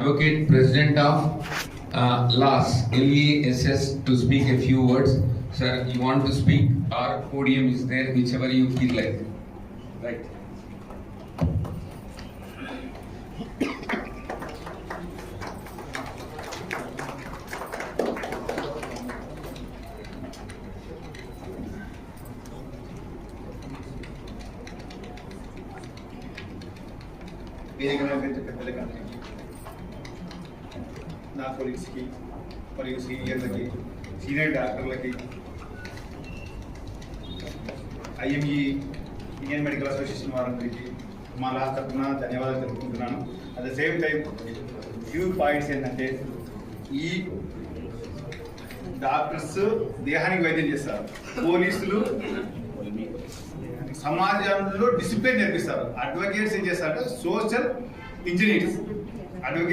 Advocate President of LAS, LASS, to speak a few words. Sir, you want to speak? Our podium is there, whichever you feel like. Right. పెద్దలకి నా కొలీగ్స్కి మరియు సీనియర్లకి senior డాక్టర్లకి IMA Indian medical association వారందరికీ మా లాస్ట్ తరఫున ధన్యవాదాలు తెలుపుకుంటున్నాను. At the same time few points ఏంటంటే, ఈ డాక్టర్స్ దేహానికి వైద్యం చేస్తారు, పోలీసులు సమాజంలో డిసిప్లిన్ నేర్పిస్తారు, అడ్వకేట్స్ ఏం చేస్తారంటే సోషల్ ఇంజనీర్స్. అడ్వకేట్